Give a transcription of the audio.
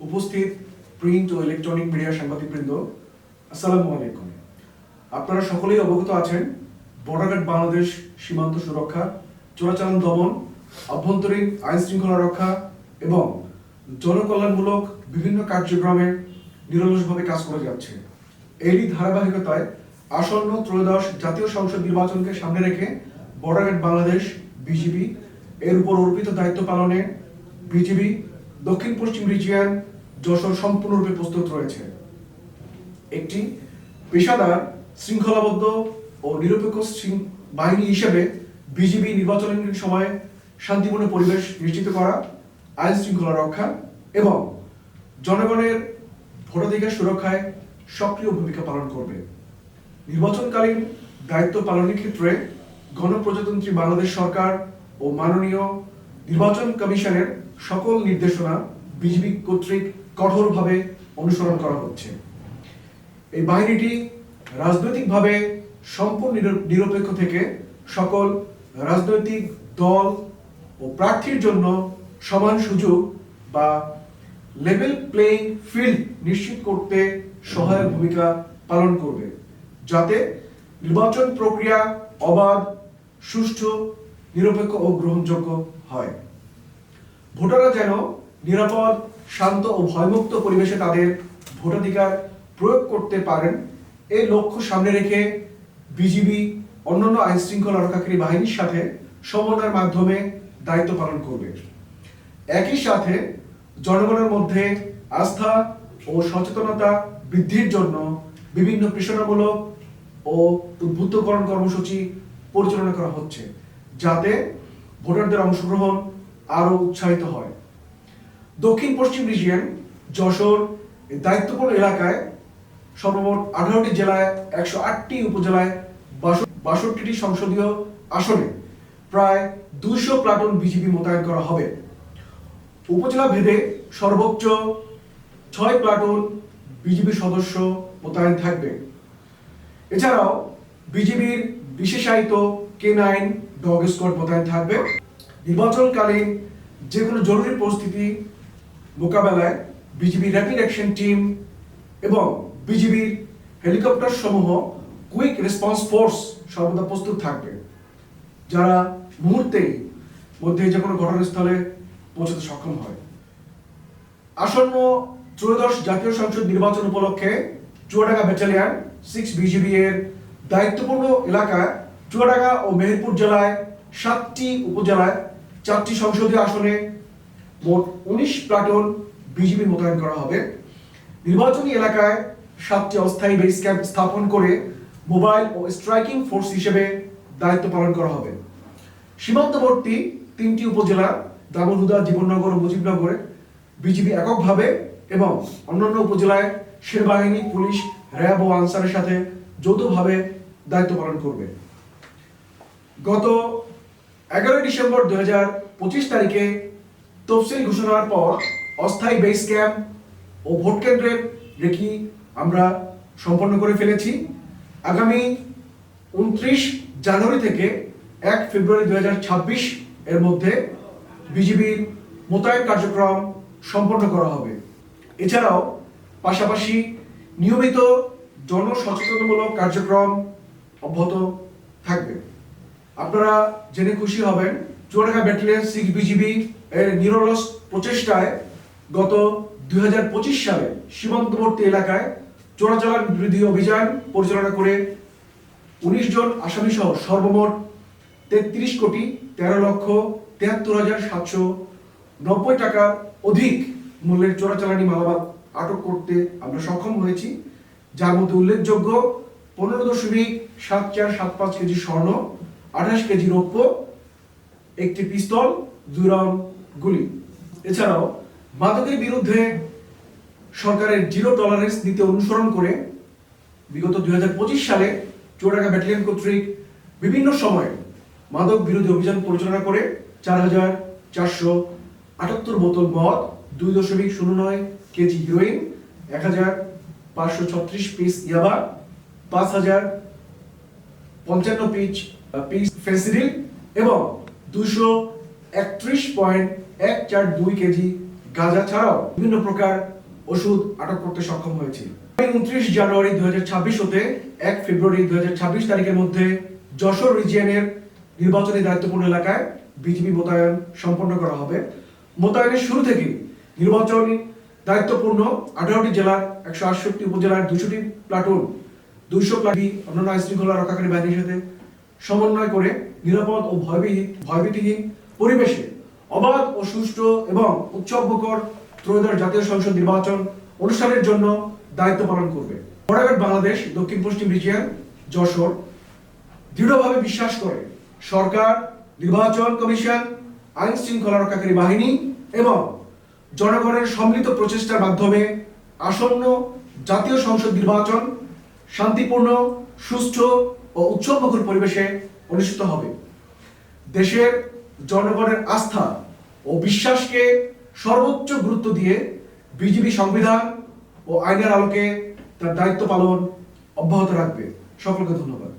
উপস্থিত প্রিন্ট ও electronic media সাংবাদিকবৃন্দ, আসসালামু আলাইকুম। আপনারা সকলেই অবগত আছেন বর্ডার গার্ড বাংলাদেশ সীমান্ত সুরক্ষা, চোরাচালান দমন, আভ্যন্তরীণ আইন শৃঙ্খলা রক্ষা এবং জনকল্যাণমূলক বিভিন্ন কার্যক্রমে নিরলসভাবে কাজ করে যাচ্ছে। এরই ধারাবাহিকতায় আসন্ন ত্রয়োদশ জাতীয় সংসদ নির্বাচনকে সামনে রেখে বর্ডার গার্ড বাংলাদেশ বিজিবি এর উপর অর্পিত দায়িত্ব পালনে বিজিবি দক্ষিণ পশ্চিম রিজিয়ন যশোর সম্পূর্ণরূপে প্রস্তুত রয়েছে। একটি পেশাদার, শৃঙ্খলাবদ্ধ ও নিরপেক্ষ বাহিনী হিসেবে বিজিবি নির্বাচনের সময় শান্তিপূর্ণ পরিবেশ নিশ্চিত করা, আইন শৃঙ্খলা রক্ষা এবং জনগণের ভোটাধিকার সুরক্ষায় সক্রিয় ভূমিকা পালন করবে। নির্বাচনকালীন দায়িত্ব পালনের ক্ষেত্রে গণপ্রজাতন্ত্রী বাংলাদেশ সরকার ও মাননীয় নির্বাচন কমিশনের সকল নির্দেশনা বিজিবি কর্তৃক কঠোরভাবে অনুসরণ করা হচ্ছে। এই বাহিনীটি রাজনৈতিকভাবে সম্পূর্ণ নিরপেক্ষ থেকে সকল রাজনৈতিক দল ও প্রার্থীর জন্য সমান সুযোগ বা লেভেল প্লেইং ফিল্ড নিশ্চিত করতে সহায়ক ভূমিকা পালন করবে, যাতে নির্বাচন প্রক্রিয়া অবাধ, সুষ্ঠু, নিরপেক্ষ ও গ্রহণযোগ্য হয়। ভোটাররা যেন নিরাপদ, শান্ত ও ভয়মুক্ত পরিবেশে তাদের ভোটাধিকার প্রয়োগ করতে পারেন, এই লক্ষ্য সামনে রেখে বিজিবি অন্যান্য আইন শৃঙ্খলা রক্ষাকারী বাহিনীর সাথে সমন্বয়ের মাধ্যমে দায়িত্ব পালন করবে। একই সাথে জনগণের মধ্যে আস্থা ও সচেতনতা বৃদ্ধির জন্য বিভিন্ন প্রেরণামূলক ও উদ্বুদ্ধকরণ কর্মসূচি পরিচালনা করা হচ্ছে, যাতে ভোটারদের অংশগ্রহণ আরও উৎসাহিত হয়। দক্ষিণ পশ্চিম রিজিয়ন যশোর দায়িত্বপূর্ণ এলাকায় সর্বমোট 18টি জেলায় 108টি উপজেলায় 62টি সংসদীয় আসনে প্রায় 200 প্লাটুন বিজিবি মোতায়েন করা হবে। উপজেলা ভেদে সর্বোচ্চ 6 প্লাটুন বিজিবি সদস্য মোতায়েন থাকবে। এছাড়াও বিজিবির বিশেষায়িত K9 ডগ স্কোয়াড মোতায়েন থাকবে। নির্বাচনকালীন যে কোনো জরুরি পরিস্থিতি মোকাবেলায় বিজিবি র্যাপিড অ্যাকশন টিম এবং বিজিবির হেলিকপ্টার সমূহ কুইক রেসপন্স ফোর্স সর্বদা প্রস্তুত থাকবে, যারা মুহূর্তেই মধ্যে যে কোনো ঘটনাস্থলে পৌঁছতে সক্ষম হয়। আসন্ন ত্রয়োদশ জাতীয় সংসদ নির্বাচন উপলক্ষে চুয়াডাঙ্গা ব্যাটালিয়ন 6 বিজিবি এর দায়িত্বপূর্ণ এলাকায় চুয়াডাঙ্গা ও মেহেরপুর জেলায় 7টি উপজেলায় 4টি সংসদীয় আসনে মোট 19 প্লাটুন বিজিবি মোতায়েন করা হবে। নির্বাচনী এলাকায় 7টি অস্থায়ী বেস ক্যাম্প স্থাপন করে মোবাইল ও স্ট্রাইকিং ফোর্স হিসেবে দায়িত্ব পালন করা হবে। সীমান্তবর্তী 3টি উপজেলা দামোদুদা, জীবননগর ও মুজিবনগরে বিজিবি এককভাবে এবং অন্যান্য উপজেলায় সেনাবাহিনী, পুলিশ, র্যাব ও আনসারের সাথে যৌথভাবে দায়িত্ব পালন করবে। গত 11 ডিসেম্বর 2025 তারিখে তফসিল ঘোষণার পর অস্থায়ী বেস ক্যাম্প ও ভোট কেন্দ্রের রেকি আমরা সম্পন্ন করে ফেলেছি। আগামী 29 জানুয়ারি থেকে 1 ফেব্রুয়ারি 2026 এর মধ্যে বিজিবির মোতায়েন কার্যক্রম সম্পন্ন করা হবে। এছাড়াও পাশাপাশি নিয়মিত জনসচেতনমূলক কার্যক্রম অব্যাহত থাকবে। আপনারা জেনে খুশি হবেন, চুয়াডাঙ্গা ব্যাটালিয়ন 6 বিজিবি এর নিরলস প্রচেষ্টায় গত 2025 সালে সীমান্তবর্তী এলাকায় চোরাচালান বিরোধী অভিযান পরিচালনা করে 19 জন আসামি সহ সর্বমোট 33,13,73,790 টাকা অধিক মূল্যের চোরাচালানি মালামাল আটক করতে আমরা সক্ষম হয়েছি, যার মধ্যে উল্লেখযোগ্য 15.7475 কেজি স্বর্ণ, 28 কেজি রৌপ্য, একটি পিস্তল, 2 রাউন্ড গুলি। এছাড়াও মাদকের বিরুদ্ধে সরকারের জিরো টলারেন্স নীতি অনুসরণ করে বিগত 2025 সালে চুয়াডাঙ্গা ব্যাটালিয়ন কর্তৃক বিভিন্ন সময়ে মাদক বিরোধী অভিযান পরিচালনা করে 4,478 বোতল মদ, 2.09 কেজি হিরোইন, 1,536 পিস ইয়াবা, 5,055 পিস ফেন্সিডিল এবং 231.142 কেজি গাঁজা ছাড়াও বিভিন্ন প্রকার ওষুধ আটক করতে সক্ষম হয়েছি। 29 জানুয়ারি 2026 হতে 1 ফেব্রুয়ারি 2026 তারিখের মধ্যে যশোর রিজিয়নের নির্বাচনী দায়িত্বপূর্ণ এলাকায় বিজিবি মোতায়েন সম্পন্ন করা হবে। মোতায়েনের শুরু থেকেই নির্বাচনী দায়িত্বপূর্ণ 18টি জেলার 168টি উপজেলার 200টি প্লাটুন 200 প্লাটুন অন্যান্য আইন শৃঙ্খলা রক্ষাকারী বাহিনীর সাথে সমন্বয় করে নিরাপদ ও ভয়ভীতিহীন পরিবেশে অবাধ ও সুষ্ঠু এবং উৎসবমুখর ত্রয়োদশ জাতীয় সংসদ নির্বাচন অনুষ্ঠানের জন্য দায়িত্ব পালন করবে। বর্ডার বাংলাদেশ দক্ষিণ পশ্চিম রিজিয়ন যশোর দৃঢ়ভাবে বিশ্বাস করে সরকার, নির্বাচন কমিশন, আইন শৃঙ্খলা রক্ষাকারী বাহিনী এবং জনগণের সম্মিলিত প্রচেষ্টার মাধ্যমে আসন্ন জাতীয় সংসদ নির্বাচন শান্তিপূর্ণ, সুষ্ঠু ও উৎসবমুখর পরিবেশে অনুষ্ঠিত হবে। দেশের জনগণের আস্থা ও বিশ্বাসকে সর্বোচ্চ গুরুত্ব দিয়ে বিজিবি সংবিধান ও আইনের আলোকে তার দায়িত্ব পালন অব্যাহত রাখবে। সকলকে ধন্যবাদ।